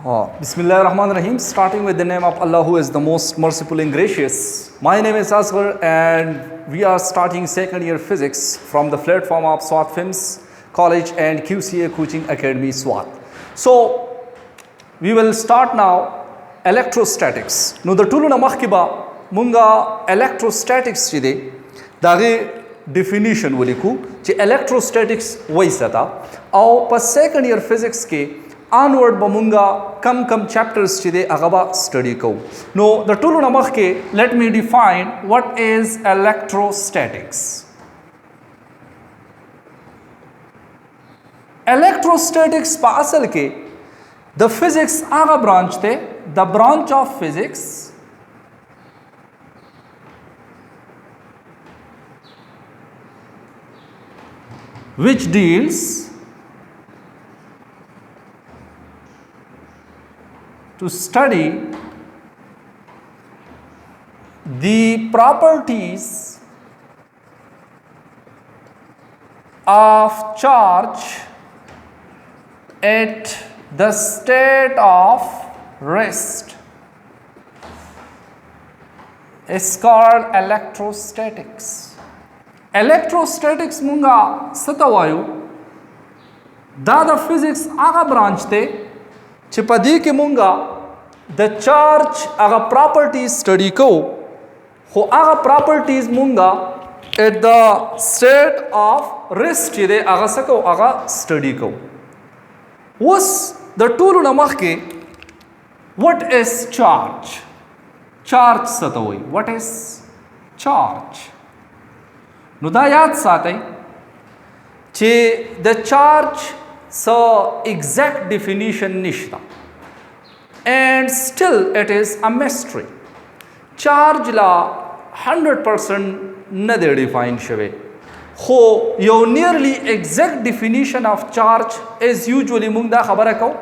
Bismillahirrahmanirrahim. Starting with the name of Allah, who is the most merciful and gracious. My name is Asghar, and we are starting second year physics from the platform of SWAT Films College and QCA Coaching Academy SWAT. So we will start now electrostatics. No, the tulu na mahkiba munga electrostatics chide dage definition waliku che electrostatics waisata au pa second year physics ke onward bamunga kam chapters chide agaba study ko. No, the tulu na mahke let me define what is electrostatics. Electrostatics pa asal ke the physics aga branch the branch of physics which deals to study the properties of charge at the state of rest is called electrostatics. Electrostatics munga satawayu the physics aga branch te chipadi ke munga the charge aga properties study ko ho aga properties munga at the state of rest chide aga sako aga study ko. Was the tulu namahke what is charge? Charge satawai. What is charge? Nudayat satai che the charge so exact definition nishta and still it is a mystery. Charge la 100% nade define shave. Ho your nearly exact definition of charge is usually mungda khabara ko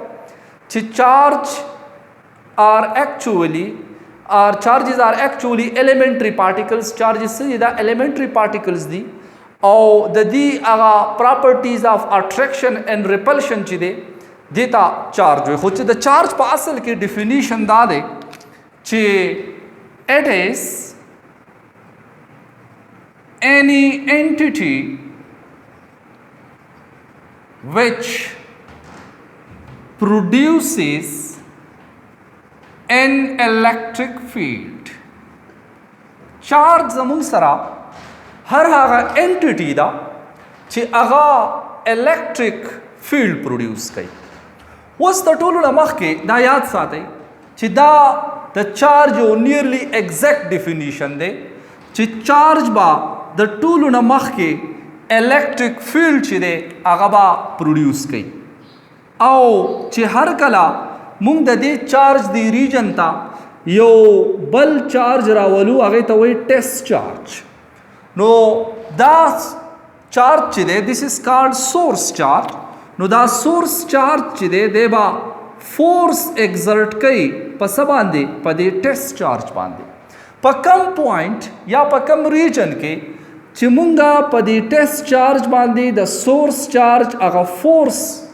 che charges are actually elementary particles. Charges se the elementary particles di or the aga properties of attraction and repulsion chide deta charge ho the charge pa asal ki definition da de che it is any entity which produces an electric field. Charge zamung sara har haga entity da che aga electric field produce kai. Was the tolu na mahke da yaad saate che da the charge o nearly exact definition de che charge ba the tulu na mahke electric field chide aga ba produce kai. Au che har kala mung da de charge di region ta yo bal charge rawalu age ta way test charge. No, the charge chide this is called source charge. No, the source charge chide deba force exert kai pasabande pa de test charge bande. Pa kam point ya pa kam region ke chimunga pa de test charge bande the source charge aga force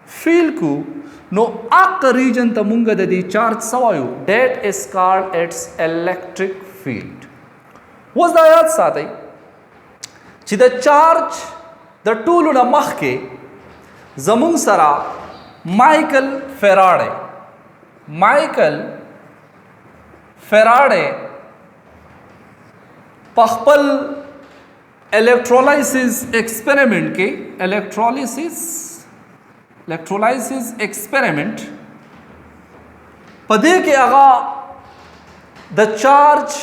feel ku no ak region ta munga the charge sawayu that is called its electric field. Was the ayat satai chi the charge the tulu na mahke zamung sara Michael Faraday pahpal electrolysis experiment ke electrolysis experiment pade ke aga the charge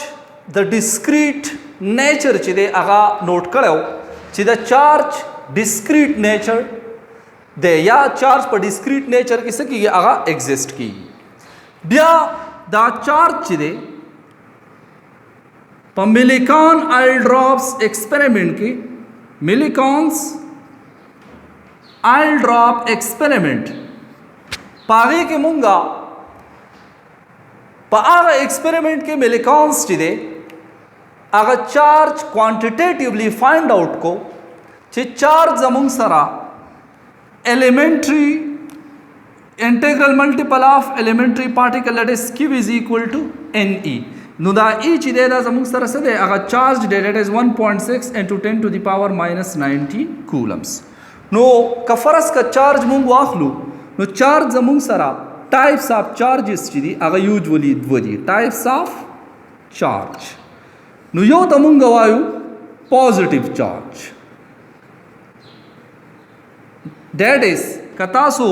the discrete nature chide aga note karayo chi the charge discrete nature de ya charge per discrete nature ki se ki aga exist ki bia the charge chide pa Millikan eye drops experiment ki Millikan's eye drop experiment paage ke munga pa aga experiment ke Millikan's chide aga charge quantitatively find out ko che charge among sara elementary integral multiple of elementary particle, that is q is equal to ne. نو دا ای چې دی دا زموږ سره څه دی هغه چارج دی دیٹ از 1.6 انټو 10 ټو دی پاور ماینس 90 کولمز. نو که فرض که چارج مونږ واخلو نو چارج زموږ سره ټایپس آف چارجز چې دي هغه یوزولي دوه دي ټایپس آف چارج. نو یو ته مونږ وایو پازیټیو چارج دیٹ از که تاسو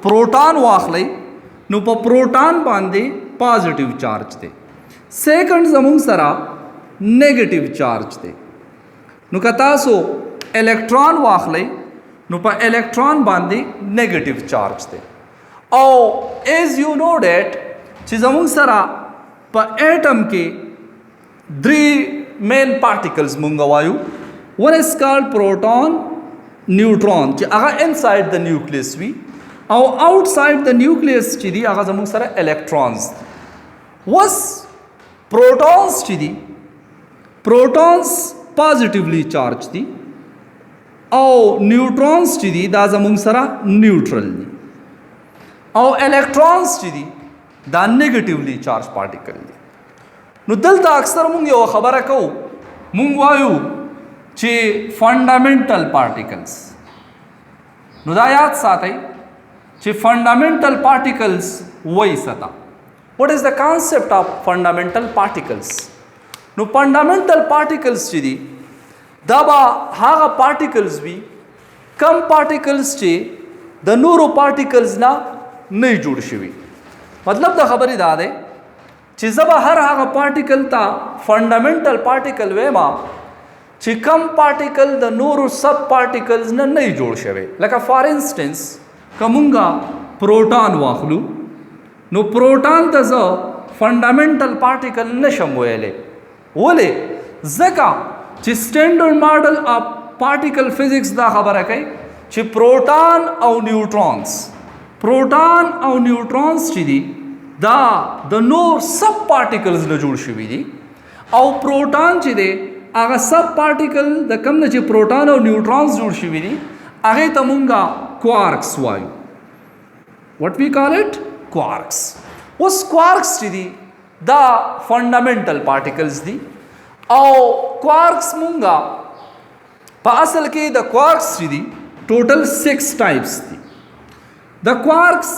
پروټان واخلئ نو په پروټان باندې پازیټیو چارج دی. سیکنڈ زمونږ سره نیگیټیو چارج دی. نو که تاسو الکترون واخلئ نو په الکترون باندې نیگیټیو چارج دی. او ایز یو نو ډیټ چې زمونږ سره په ایټم کې درې مین پارټیکلز مونږ وایو. ون از کالډ پروټون نیوټرون چې هغه انسایډ د نیوکلیس وي او آوټسایډ د نیوکلیس چې دي هغه زمونږ سره الکترونز دي. وس پروټونز چې دي پروټونز پازیټیولی چارج دي او نیوټرونز چې دي دا زموږ سره نیوټرل دي او الکترونز چې دي دا نیگیټیولی چارج پارټیکل دي. نو دلته اکثر مونږ یو خبره کوو مونږ وایو چې فنډامنټل پارټیکلز. نو دا یاد ساتئ چې فنډامنټل پارټیکلز وایي ستا. What is the concept of fundamental particles? نو fundamental particles چې دي دا به هغه particles وي کم particles چې د نورو particles نه نه جوړ شوي. مطلب د خبرې دا دی چې زه به هر هغه particle ته fundamental particle وایم چې کم particle د نورو sub particles نه نه جوړ شوي. لکه فار انسټنس که مونږه پروټان واخلو نو پروټان ته زه فنډامنټل پارټیکل نشم ویلی. ولې؟ ځکه چې سټینډرډ ماډل اف پارټیکل فزیکس دا خبره کوي چې پروټان او نیوټرونز چې دي دا د نور سب پارټیکلز نه جوړ شوي دي او پروټان چې دی هغه سب پارټیکل د کوم نه چې پروټان او نیوټرونز جوړ شوي دي هغې ته مونږه کوارکس وایو. وټ وی کال اټ quarks. اوس quarks چې دي دا فنډامنټل پارټیکلز دي او quarks مونږه په اصل کې د quarks چې دي ټوټل 6 ټایپس دي. د quarks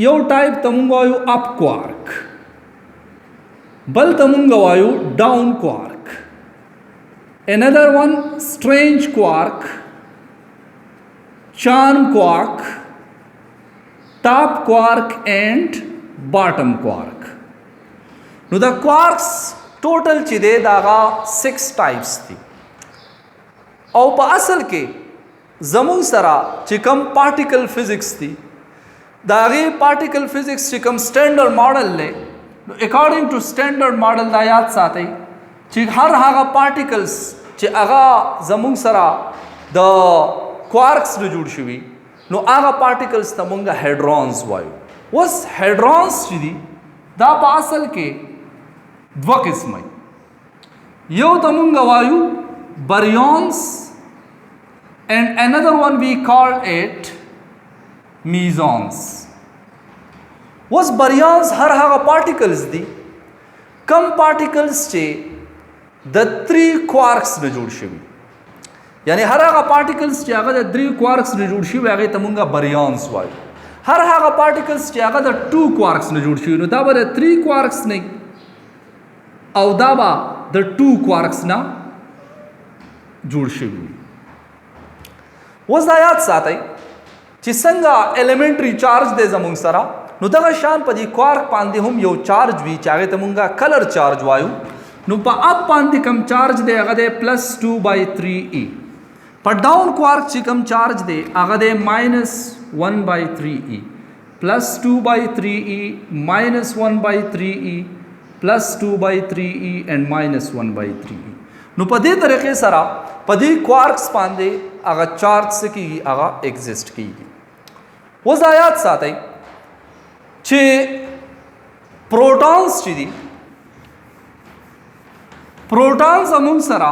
یو ټایپ ته مونږ وایو اپ quark, بل ته مونږ وایو ډاون quark, another one strange quark, charm quark, top quark and bottom quark. نو د quarks ټوټل چې دی دا هغه 6 ټایپس دي او په اصل کې زموږ سره چې کوم پارټیکل فزیکس دي د هغې پارټیکل فزیکس چې کوم سټینډرډ ماډل دی نو اکارډنګ ټو سټینډرډ ماډل دا یاد ساتئ چې هر هغه پارټیکلز چې هغه زموږ سره د کوارکس نه جوړ شوي نو هغه پارټیکلز ته مونږه هیډرونز وایو. اوس هیډرونز چې دي دا په اصل کې دوه قسمه یو ته مونږه وایو بریونز and another one we call it mesons. اوس بریونز هر هغه پارټیکلز دي کم پارټیکلز چې د 3 کوارکس نه جوړ شوي یعنی هر هغه پارټیکلز چې هغه د 3 کوارکس نه جوړ شوي هغې ته مونږه بریونز وایو. هر هغه پارټیکلز چې هغه د 2 کوارکس نه جوړ شوي نو دا به د 3 کوارکس نه او دا به د 2 کوارکس نه جوړ شوي. اوس دا یاد ساتئ چې څنګه ایلیمنټري چارج دی زموږ سره نو دغه شان په دې کوارک باندې هم یو چارج وي چې هغې ته مونږه کلر چارج وایو. نو په اپ باندې کم چارج دی هغه دی +2/3e. په ډاون کوارک چې کم چارج دی هغه دی -1/3e, +2/3e, -1/3e, +2/3e and -1/3e. نو په دې طریقې سره په دې کوارکس باندې هغه چارج څه کېږي هغه ایگزسټ کېږي. اوس دا یاد ساتئ چې پروټونز چې دي پروټون زموږ سره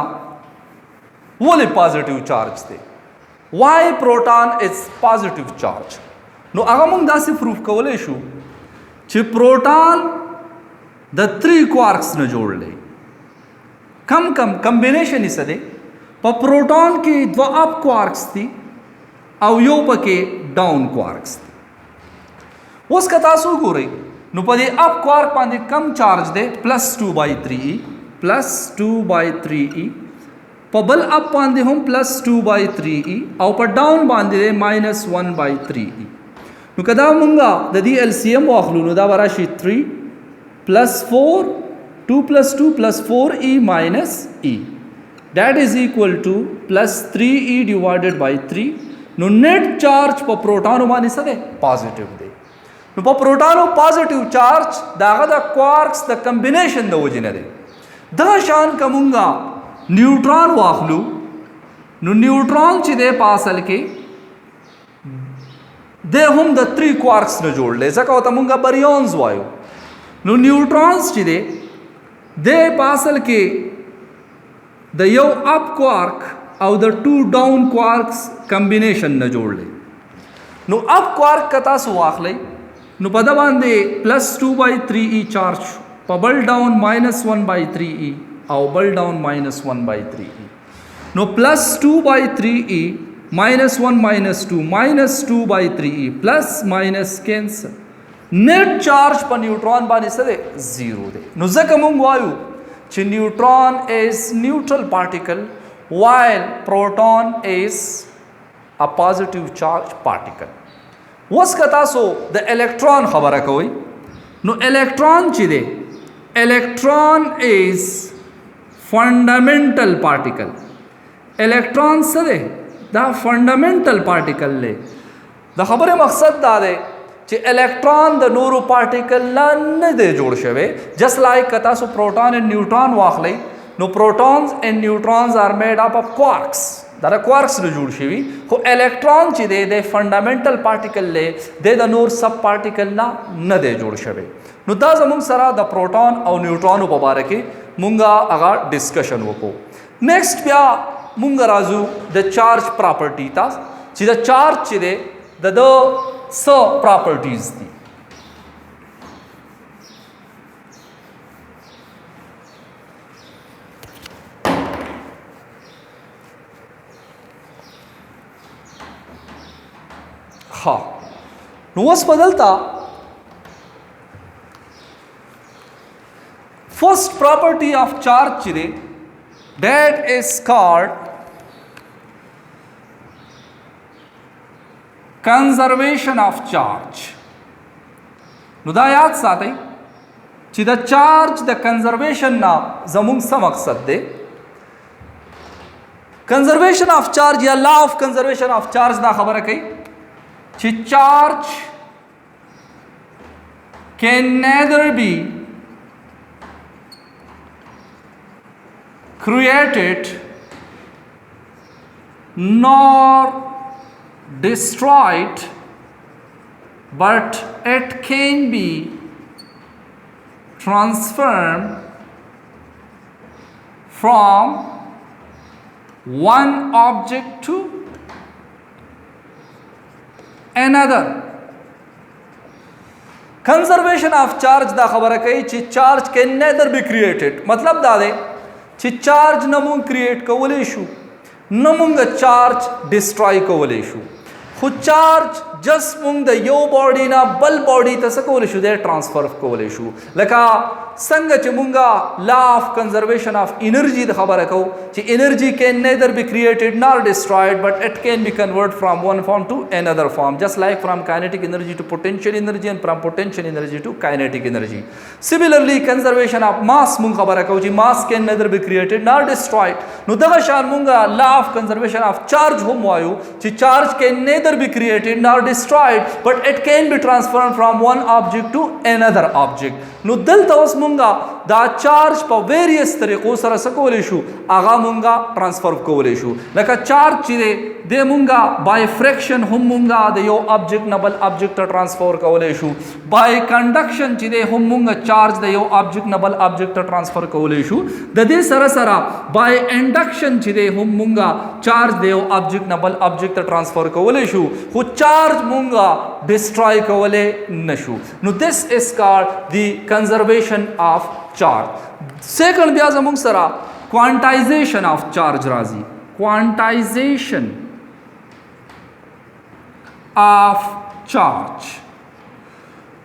ولې پازیټیو چارج دی؟ وائی پروټون از پازیټیو چارج؟ نو هغه موږ داسې پروف کولی شو چې پروټون د 3 کوارکس نه جوړ دی. کم کمبینیشن یې څه دی؟ په پروټون کې 2 اپ کوارکس دي او یو پکې ډاون کوارکس دی. اوس که تاسو وګورئ نو په دې اپ کوارک باندې کم چارج دی +2/3e +2/3e، په بل اپ باندې هم +2/3e او په ډاون باندې -1/3e. نو که دا مونږه د دې LCM واخلو نو دا به راشي 3 + 4 2 + 2 + 4e - e that is equal to +3e / 3. نو نیټ چارج په پروټانو باندې څه دی؟ پازیټیو دی. نو په پروټانو پازیټیو چارج داغه د کوارکس د کمبینیشن د وجې نه دی. دغه شان که مونږه نیوټران واخلو نو نیوټران چې دی په اصل کې د هم د 3 کوارکس نه جوړ دی، ځکه ورته مونږه بریونز وایو. نو نیوټرانز چې دی د په اصل کې د یو اپ کوارک او د 2 ډاون کوارکس کمبینیشن نه جوړ دی. نو اپ کوارک که تاسو واخلئ نو په ده باندې +2/3e چارج، په بل ډاون -1/3e او بل ډاون -1/3e. نو +2/3e -1 -2 -2/3e plus minus cancel. Net charge पर न्यूट्रॉन बाने से 0 दे. नो ځکه موږ وایو چې neutron is neutral particle while proton is a positive charge particle. وس که تاسو د الکترون خبره کوئ نو الکترون چې دی الکترون is fundamental particle. الکترون څه دی؟ دا فنډامنټل پارټیکل دی. د خبره مقصد دا دی چې الکترون د نورو پارټیکل نه دی جوړ شوی. جست لایک که تاسو پروټون ان نیوټرون واخلئ نو پروټونز ان نیوټرونز آر میډ اپ اف کوارکس، دا د کوارکس نه جوړ شوي. خو الکترون چې دی د فنډامنټل پارټیکل دی، د نور سب پارټیکل نه دی جوړ شوی. نو دا زموږ سره د پروټون او نیوټرونو په باره کې مونږه هغه ډسکشن وکړو. نیکسټ بیا مونږ راځو د چارج پراپرټي ته چې د چارج چې دی د څه پراپرټیز دي. ها نو اوس په دلته first property of charge چې دی that is called conservation of charge. نو دا یاد ساتئ چې د چارج د کنزرویشن نه زموږ څه مقصد دی. کنزرویشن آف چارج یا لا آف کنزرویشن آف چارج دا خبره کوي چې چارج can neither be created nor destroyed, but it can be transformed from one object to another. Conservation of charge دا خبره کوي چې charge can neither be created. مطلب دا دی چې چارج نه مونږ کریټ کولی شو نه مونږ چارج ډسټرای کولی شو، خو چارج جست مونږ د یو باډي نه بل باډي ته څه کولی شو دی ټرانسفر کولی شو. لکه څنګه چې مونږه لا آف کنزرویشن آف انرژي د خبره کوو چې انرژي کین نیدر بی کریټډ نار ډسټرایډ بٹ اٹ کین بی کنورټ فرام ون فارم ټو انادر فارم، جست لایک فرام کائنیټک انرژي ټو پوټینشیل انرژي اینڈ فرام پوټینشیل انرژي ټو کائنیټک انرژي. سیملرلی کنزرویشن آف ماس مونږ خبره کوو چې ماس کین نیدر بی کریټډ نار ډسټرایډ. نو دغه شان مونږه لا آف کنزرویشن آف چارج هم وایو چې چارج کین نیدر بی کریټډ نار ډسټرایډ بٹ اٹ کین بی ټرانسفرډ فرام ون آبجیکټ ټو انادر آبجیکټ. نو دلته اوس مونږه دا چارج په ویریس طریقو سره څه کولی شو هغه مونږه ټرانسفر کولی شو. لکه چارج چې دی दे मुंगा by friction हम मुंगा द यो ऑब्जेक्ट न बल object transfer कवले शु bye conduction ची दे हम मुंगा charge the यो ऑब्जेक्ट न बल ऑब्जेक्ट ट्रांसफर कवले शु the they Sarsara by induction ची दे हम मुंगा चार्ज द यो ऑब्जेक्ट न बल ऑब्जेक्ट ट्रांसफर कवले शु हु चार्ज मुंगा डिस्ट्रॉय कवले नशु नु this is called the conservation of charge second ब्याज अमुंग सरा क्वांटाइजेशन ऑफ चार्ज राजी quantization of charge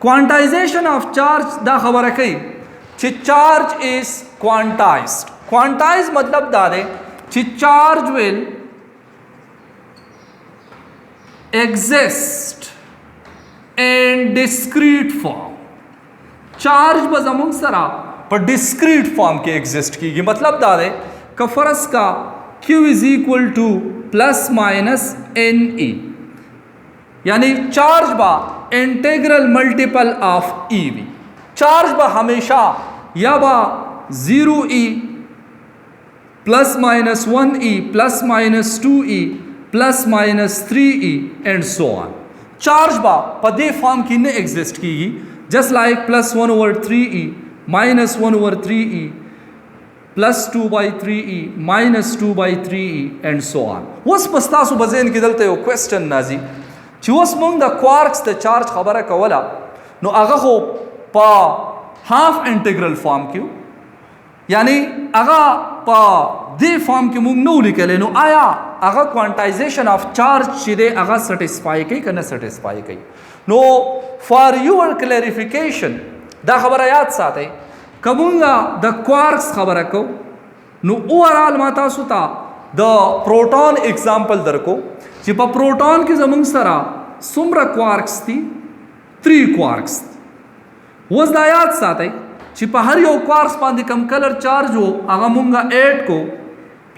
quantization of charge दा खबर है कि चार्ज इज क्वांटाइज्ड क्वांटाइज मतलब दादे कि charge will exist in discrete form charge बजमुंग सरा पर डिस्क्रीट फॉर्म के एग्जिस्ट की मतलब दादे का फरस का Q is equal to plus minus n e यानी चार्ज बा इंटेग्रल मल्टीपल ऑफ ई वी चार्ज बा हमेशा या बा 0 e plus minus 1 e plus minus 2 e plus minus 3 e and so on charge बा पदे फॉर्म की ने एग्जिस्ट की just like plus 1 over 3 e minus 1 over 3 e plus 2 by 3e minus 2 by 3e and so on वस पस्तासु बजेन की दलते हो क्वेश्चन नाजी चुवस मुंग द क्वार्क्स द चार्ज खबर कवला नो अगा हो पा हाफ इंटीग्रल फॉर्म क्यों यानी अगा पा दे फॉर्म की मुंग नो लिखले नो आया अगा क्वांटाइजेशन ऑफ चार्ज चिदे अगा सेटिस्फाई कई कने सेटिस्फाई कई नो फॉर योर क्लैरिफिकेशन दा खबर याद साथे कबूंगा द क्वार्क्स खबर को नु ओवरऑल माता सुता द प्रोटॉन एग्जांपल दर को चिपा प्रोटॉन की जमुंग सरा सुम्र क्वार्क्स थी 3 क्वार्क्स वस दायात साथे चिपा हर यो क्वार्क्स पांदी कम कलर चार्ज हो आगा मुंगा 8 को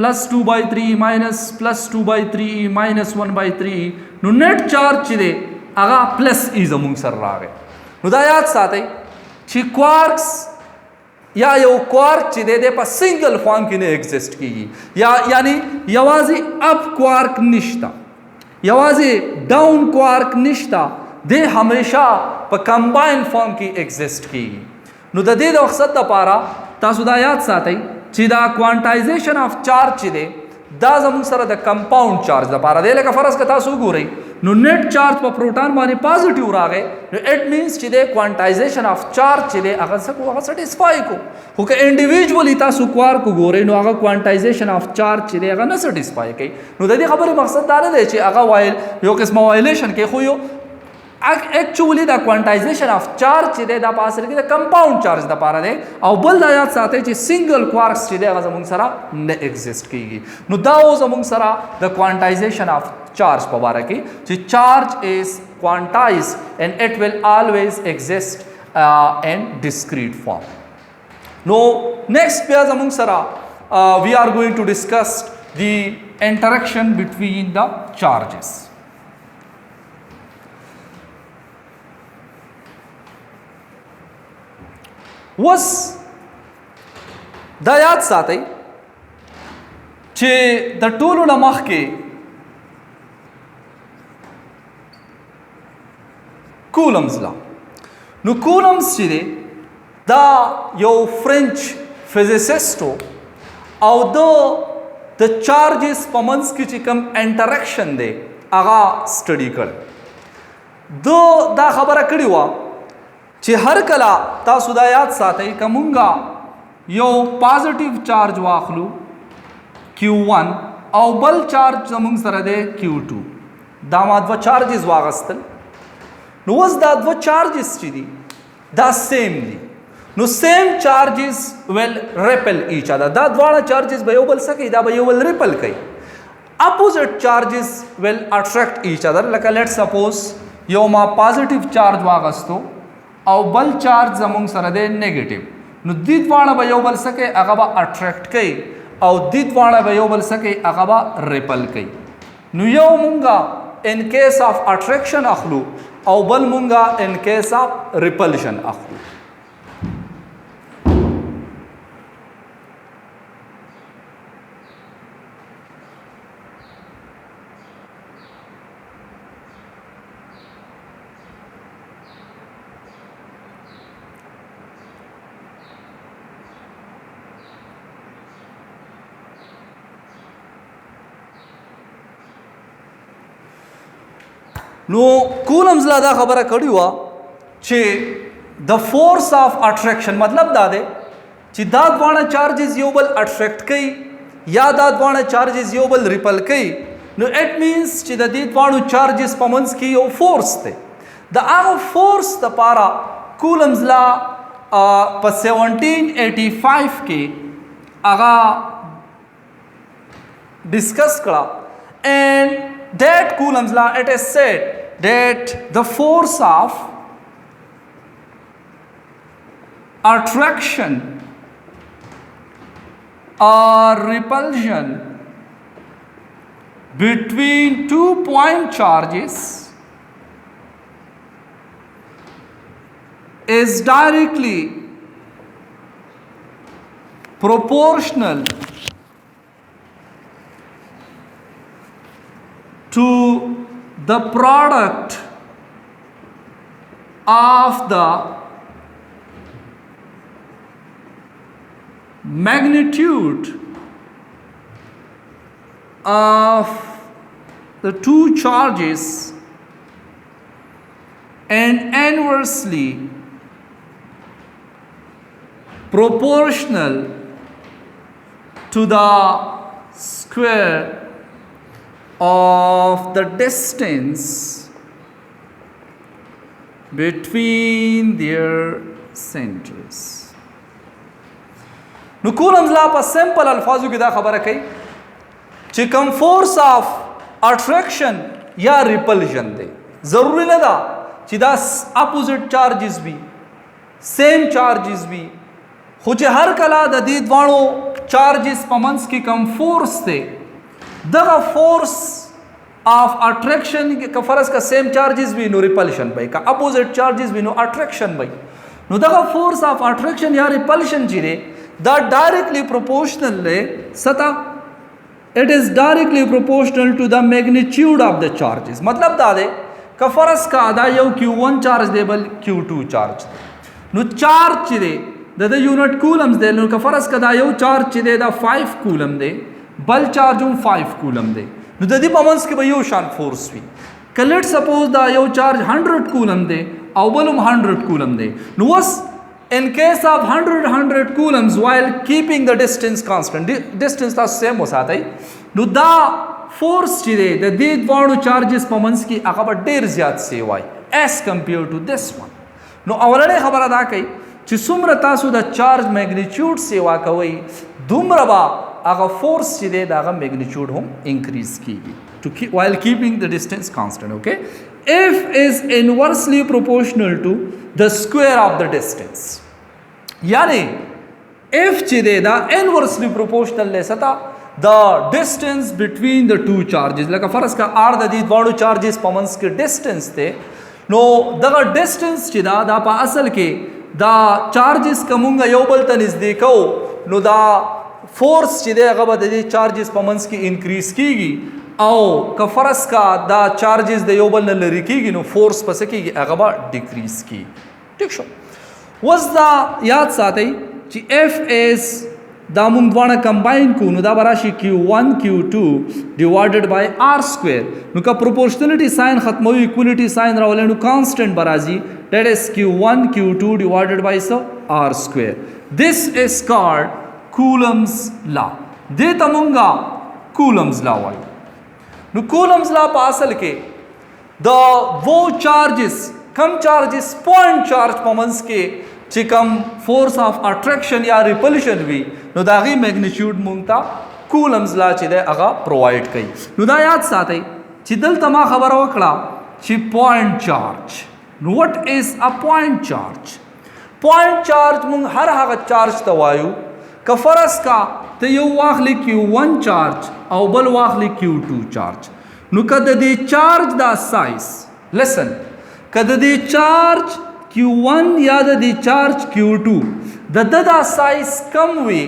प्लस 2 by 3 माइनस प्लस 2 by 3 माइनस 1 by 3 नु नेट चार्ज चिदे आगा प्लस ई जमुंग सर रागे नु दायात साथे छि क्वार्क्स या यो क्वार्क चिदे दे पर सिंगल फॉर्म की ने एग्जिस्ट की या यानी यवाजी अप क्वार्क निश्ता यवाजी डाउन क्वार्क निश्ता दे हमेशा पर कंबाइन फॉर्म की एग्जिस्ट की नु द दे मकसद द पारा तासुदा याद साथई चिदा क्वांटाइजेशन ऑफ चार्ज चिदे दा जमुन sir the compound charge the पारा दे लेका फरस का तासु गुरई नु नेट चार्ज पर प्रोटॉन माने पॉजिटिव रागे इट मींस चिदे क्वांटाइजेशन ऑफ चार्ज चिदे अगर सको अगर सेटिस्फाई को के इंडिविजुअली तासु क्वार को गोरे नु अगर क्वांटाइजेशन ऑफ चार्ज चिदे अगर न सेटिस्फाई कई नु दे खबर मकसद दारे दे छि अगर वाइल यो किस्म वायलेशन के खुयो actually the quantization of charge चिदे द पास द कंपाउंड चार्ज द पारा दे और बल दायात साथे छि सिंगल क्वार्क्स चिदे अगर जमुन सरा न एग्जिस्ट की नु दाओ जमुन सरा the quantization of charge Pawara की छि charge is quantized and it will always exist in discrete form. Now next page among sara we are going to discuss the interaction between the charges. was dayat साथै छि the Tolo नमख के Coulomb's law. Nu Coulomb's chide da yo French physicist although the charges pamans ki chikam interaction de aga study kar do da khabara kadi wa chi har kala ta sudayat sathai kamunga yo positive charge wakhlu q1 aw bal charge zamung sarade q2 damad wa charges wagastal no was that what charges chidi the same no same charges will repel each other that dwala charges bayobal sakai da bayobal repel kai opposite charges will attract each other like let's suppose yoma positive charge wagasto aw bal charge zamung sarade negative no didwala bayobal sakai agaba attract kai aw didwala bayobal sakai agaba repel kai no yomunga in case of attraction akhlu aw bal munga in case of repulsion akhlu نو کولمز لا دا خبره کړی و چې د فورس اف اټریکشن مطلب دا دی چې دا دوانه چارجز یو بل اټریکټ کوي یا دا دوانه چارجز یو بل ریپل کوي نو اټ مینس چې د دې دوانو چارجز په منځ کې یو فورس دی د هغه فورس دپاره کولمز لا په 1785 کې هغه ډسکس کړه and that Coulomb's law it is said that the force of attraction or repulsion between 2 point charges is directly proportional to the product of the magnitude of the two charges and inversely proportional to the square of the distance between their centers. نو کولمز لا په سمپل الفاظو کې دا خبره کوي چې کوم فورس اف اټریکشن یا ریپلژن دی ضروری نه ده چې دا اپوزیټ چارجز وي سیم چارجز وي خو چې هر کله د دې دوانو چارجز په منځ کې کوم فورس دی دغه فورس آف اټریکشن که فرض کا سیم چارجز وي نو ریپلشن وي که اپوزیټ چارجز وي نو اټریکشن وي نو دغه فورس آف اټریکشن یا ریپلشن چې دی دا ډایرکټلی پروپورشنل دی ستا it is directly proportional to the magnitude of the charges مطلب دا دی که فرض کا دا یو Q1 چارج دی بل Q2 چارج دی نو چارج چې دی د یونټ کولمز دی نو که فرض کا دا یو چارج چې دی دا 5 کولم دی بل چارج هم 5 کولم دی نو د دې په منځ کې به یو شان فورس وي که لیټ سپوز دا یو چارج 100 کولم دی او بل هم 100 کولم دی نو اوس in case of 100 coulombs while keeping the distance constant distance تاسو سیم وساتئ نو دا فورس چې دی د دې دواړو چارجز په منځ کې هغه به ډېر زیات سی وای as compared to this one نو اولنۍ خبره دا کوي چې څومره تاسو د چارج میګنیچیوډ سیوا کوئ دومره به هغه فورس چې دی د هغه میګنیچیوډ هم انکریز کیږي while keeping the distance constant okay F is inversely proportional to the square of the distance یعنی F چې دی دا inversely proportional دی ستا the distance between the two charges لکه فرض کا R د دې دواړو چارجز په منځ کې ډسټنس دی نو دغه ډسټنس چې دا په اصل کې دا چارجز کومه یو بل ته نږدې کوو نو دا فورس چې دی هغه به د دې چارجز په منځ کې انکریز کیږي او که فرض کا دا چارجز د یو بل نه لرې کیږي نو فورس پس کیږي هغه به ډیکریز کیږي ٹھیک شو وس دا یاد ساتئ چې F is دا مونږ دواړه کمباین کو نو دا براشي Q1 Q2 ډیوایډډ بای R سکویر نو که پروپورشنالټي ساين ختموي ایکوالټي ساين راولې نو کانسټنټ برازي that is Q1 Q2 divided by R square this is called Coulomb's law دې ته مونږه Coulomb's law وایو نو Coulomb's law په اصل کې د وو چارجز کم چارجز پوینټ چارج په منځ کې چې کم فورس اف اټریکشن یا ریپلشن وي نو د هغې میګنیچیوډ مونږ ته Coulomb's law چې دی هغه پرووایډ کوي نو دا یاد ساتئ چې دلته ما خبره وکړه چې پوینټ چارج نو وټ از ا پوینټ چارج پوینټ چارج مونږ هر هغه چارج ته وایو که فرض کا ته یو واخلې Q1 چارج او بل واخلې Q2 چارج نو که د دې چارج دا سایز لسن که د دې چارج Q1 یا د دې چارج Q2 د دا سایز کم وي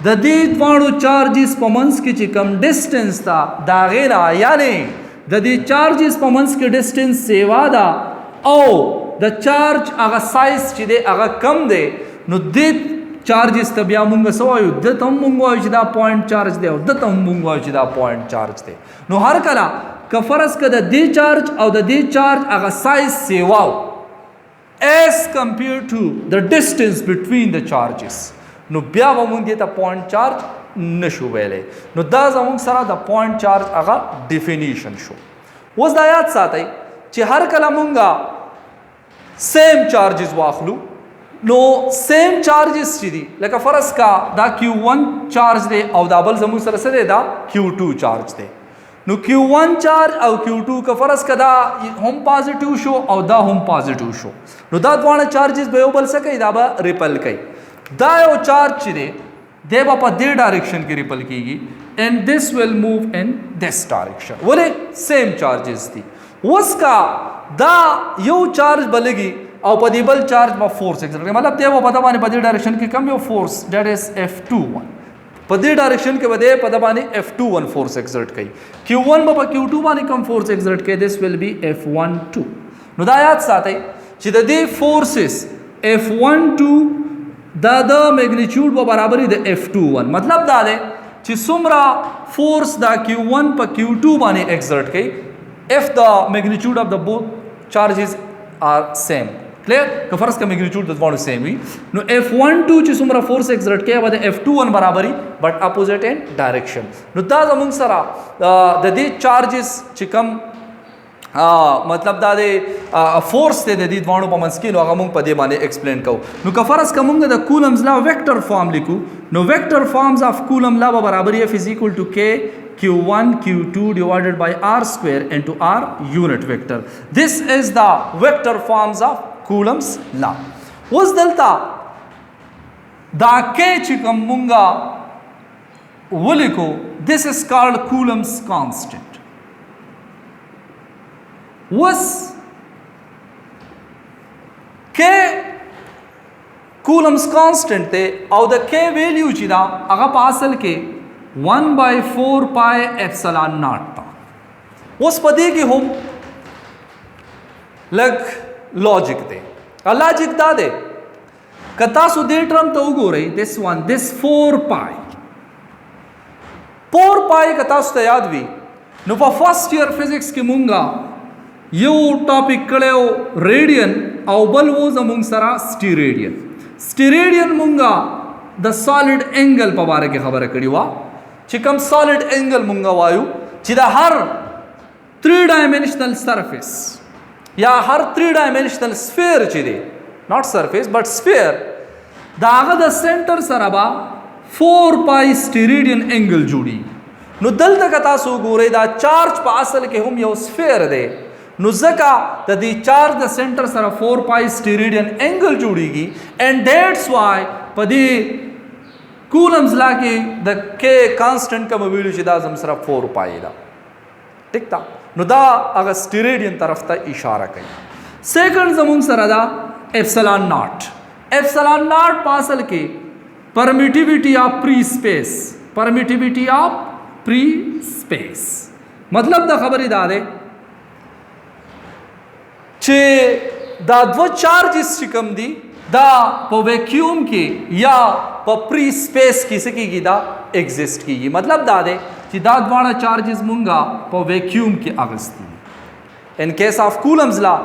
د دې دواړو چارجز په منځ کې چې کم ډسټنس تا دا غیر یعنی د دې چارجز په منځ کې ډسټنس سیوا ده او د چارج هغه سایز چې دی هغه کم دی نو دې چارجز ته بیا مونږ څه وایو د ته هم مونږ وایو چې دا پوینټ چارج دی او د ته هم مونږ وایو چې دا پوینټ چارج دی نو هر کله که فرض که د دې چارج او د دې چارج هغه سایز سیواو as compared to the distance between the charges نو بیا به مونږ دې ته پوینټ چارج نشو ویلی نو دا زمونږ سره د پوینټ چارج هغه ډیفینیشن شو. اوس دا یاد ساتئ چې هر کله مونږه سیم چارجز واخلو نو سیم چارجز چې دي لکه فرض کا دا Q1 چارج دی او دا بل زمونږ سره څه دی دا Q2 چارج دی نو Q1 چارج او Q2 که فرض کا دا هم پازیټیو شو او دا هم پازیټیو شو نو دا دواړه چارجز به یو بل څه کوي دا به ریپل کوي. دا یو چارج چې دی دی به په دې ډایرکشن کې ریپل کیږي and this will move in this direction ولې سیم چارجز دي. اوس کا دا یو چارج بلګي او په دې بل چارج به فورس ایکزرټ کوي مطلب دی په پتا باندې په دې ډایرکشن کې کم یو فورس دیٹ از F21 په دې ډایرکشن کې به په پتا باندې F21 فورس ایکزرټ کوي. Q1 به په Q2 باندې کم فورس ایکزرټ کوي this will be F12. نو دا یاد ساتئ چې د دې فورسز F12 دا د میګنیچیوډ په برابر دی د F21 مطلب دا دی چې څومره فورس دا Q1 په Q2 باندې ایکزرټ کوي if the magnitude of the both charges are same. Clear? که فرض کا میگنیچیوډ د دوه سیم وي نو F12 چې څومره فورس ایکزرټ کوي به د F21 برابري بٹ اپوزیټ ان ډایرکشن. نو دا زموږ سره د دې چارجز چې کم مطلب دا د فورس ته د دې دوه په منځ کې نو هغه موږ په دې باندې ایکسپلین کوو. نو که فرض کا موږ د کولمز لا ویکټر فارم لیکو نو ویکټر فارمز اف کولم لا به برابر F is equal to K Q1 Q2 divided by R square into R unit vector. This is the vector forms of Coulomb's law. اوس دلته دا K چې کوم مونږه ولیکو this is called Coulomb's constant. اوس K Coulomb's constant ته او د K ویلیو چې دا هغه په اصل کې 1 by 4 pi epsilon naught تا. اوس په دې کې هم لګ لاجیک دی. لاجیک دا دی که تاسو دې ټرم ته وګورئ this 4 pi که تاسو ته یاد وي نو په فرست ایئر فزکس کې مونږه یو ټاپک کړو ریډین او بل و زمونږ سره سټیریډین مونږه د سالډ انګل په باره کې خبره کړې وه چې کوم سالډ انګل مونږه وایو چې د هر 3 ډایمنشنل سرفیس یا هر 3 ډایمنشنل سفیر چې دی ناٹ سرفیس بٹ سفیر دا هغه د سنټر سره به 4 پای سټیریډین انګل جوړي. نو دلته که تاسو ګورئ دا چارج په اصل کې هم یو سفیر دی نو ځکه د دې چارج د سنټر سره 4 پای سټیریډین انګل جوړیږي اینڈ دیټس وای په دې کولمز لا کې د K کانسټنټ کوم ویلو چې دا زم سره 4 پای دا ټیک تا نو دا هغه سټیریډین طرف ته اشاره کوي. سیکنډ زمون سره دا ایپسلان ناٹ په اصل کې پرمیټیویټي اف پری سپیس مطلب دا خبرې دا ده چې دا دوه چارجز چې کوم دي دا په ویکیوم کې یا په پری سپیس کې څه کېږي دا ایگزسټ کېږي. مطلب دا دی چې دا دواړه چارجز مونږه په ویکیوم کې اغستی دي. ان کیس آف کولمز لا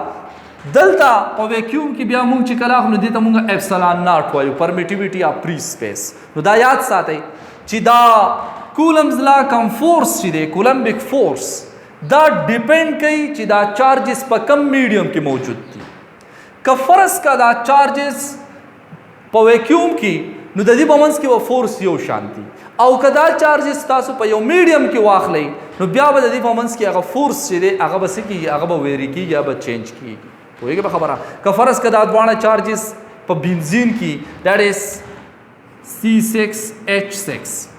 دلته په ویکیوم کې بیا مونږ چې کله اخلو دې ته مونږ ایپسلان ناٹ وایو پرمیټیویټي اف پری سپیس. نو دا یاد ساتئ چې دا کولمز لا کم فورس چې دی کولمبک فورس دا ډیپینډ کوي چې دا چارجز په کم میډیم کې موجود دي. که فرض کا دا چارجز په ویکیوم کې نو د دې په منځ کې به فورس یو شانتي او که دا چارجز تاسو په یو میډیم کې واخلئ نو بیا به د دې په منځ کې هغه فورس چې دی هغه به څه کېږي هغه به ویری کېږي یا به چینج کېږي. پوهېږئ په خبره که فرض کا دا دواړه چارجز په بنزین کې دیٹ از C6H6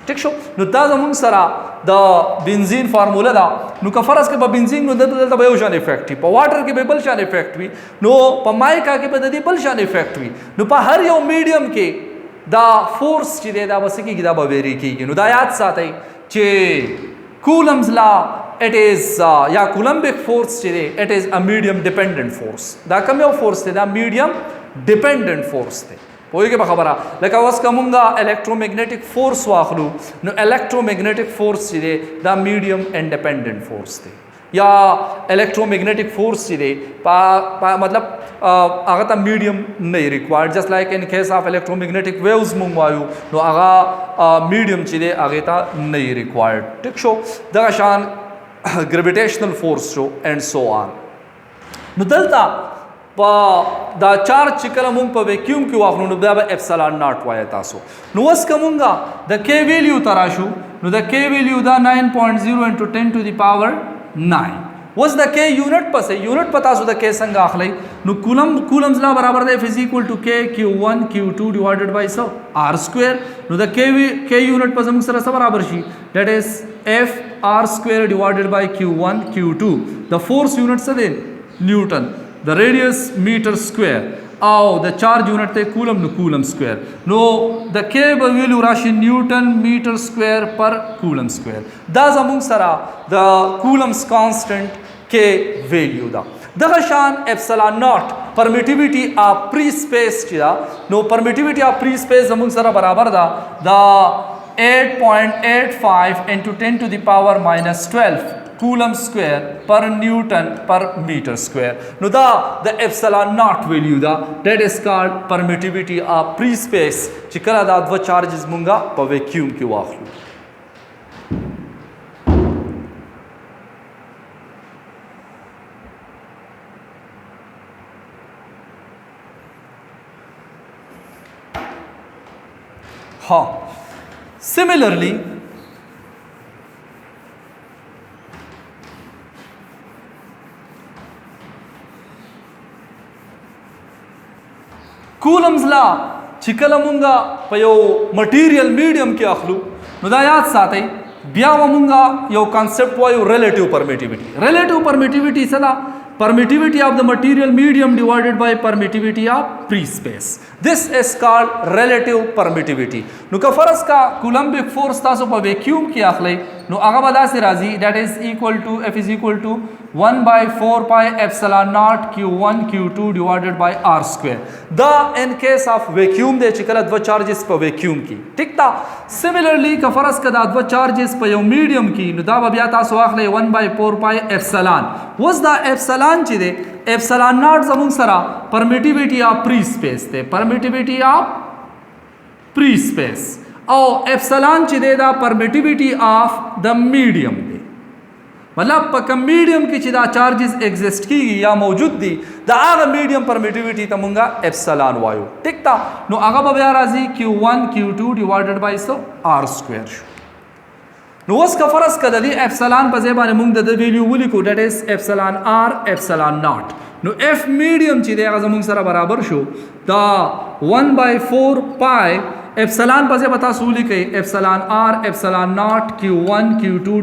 ٹھیک شو نو دا زمونږ سره د بنزین فارموله ده. نو که فرض کې په بنزین نو دلته به یو شان افیکټ وي په واټر کې به بل شان افیکټ وي نو په مایکا کې به د دې بل شان افیکټ وي نو په هر یو میډیم کې دا فورس چې دی دا به څه کېږي دا به ویری کېږي. نو دا یاد ساتئ چې کولمز لا اٹ از یا کولمبک فورس چې دی اٹ از ا میډیم ډیپینډنٹ فورس. دا کوم یو فورس دی دا میډیم ډیپینډنٹ فورس دی. پوهېږئ په خبره لکه اوس که مونږه الکترومیګنیټک فورس واخلو نو الکترومیګنیټک فورس چې دی دا میډیم انډیپینډنٹ فورس دی. या electromagnetic force ची दे मतलब आगा ता मीडियम नहीं required just like in case of electromagnetic waves मुंग वायु नो आगा मीडियम ची दे आगे ता नहीं रिक्वायर्ड ठीक शो दगा शान gravitational force show and so on नु दलता दा चार्ज चिकल मुंग पे वैक्यूम क्यों आखनु नु दा एप्सिलॉन नॉट वाया तासो नु वस कमुंगा द के वैल्यू तराशु नु द के वैल्यू दा 9.0 into 10 to the power 9 was the k unit पर से यूनिट पता सो द के संग आखले नु कूलम्स ला बराबर दे is equal to k q1 q2 divided by सो r स्क्वायर नु द k यूनिट पर मुंग सरा बराबर शी that is f r square divided by q1 q2 द फोर्स यूनिट से दे newton the radius meter square or the charge unit te coulomb no coulomb square no the k value rashi newton meter square per coulomb square da zamung sara the coulomb's constant k value da daga shan epsilon naught permittivity of free space chida no permittivity of free space zamung sara barabar da 8.85 into 10 to the power minus 12 coulomb square per newton per meter square no the epsilon naught value da that is called permittivity of free space chikala da dwa charges munga pa vacuum ki wakhlu ha similarly Coulomb's law चिकलमुंगा पयो material medium के अखलू नुदायात साथ ब्यावमुंगा यो concept वायु relative permittivity सदा permittivity of the material medium divided by permittivity of free space this is called relative permittivity नु का फर्ज का कूलम्बिक फोर्स तासो पर वैक्यूम की आखले नु आगा बदा से राजी that is equal to f is equal to 1 by 4 pi epsilon naught q1 q2 divided by r square the in case of vacuum दे चिकल दो चार्जेस पर वैक्यूम की ठीक था सिमिलरली का फर्ज का दो चार्जेस पर यो मीडियम की नु दा बया तासो आखले 1 by 4 pi epsilon was the epsilon ची दे epsilon naught जमुंग सरा permittivity of free space they permittivity of free space और epsilon ची दे दा permittivity of the medium दे मतलब पक्का मीडियम की चिदा चार्जेस एग्जिस्ट की या मौजूद दी दा आगा मीडियम परमिटिविटी तमुंगा एप्सिलॉन वायु ठीक था नो आगा बया राजी q1 q2 डिवाइडेड बाय सो r स्क्वायर नो वस का फरस का ददी एप्सिलॉन पजे बारे मुंग द वैल्यू वली को that is epsilon r epsilon not know f medium चिदे आगा जमुंग सरा बराबर शो दा 1 by 4 pi एप्सिलॉन पजे बता सूली के epsilon r epsilon not q1 q2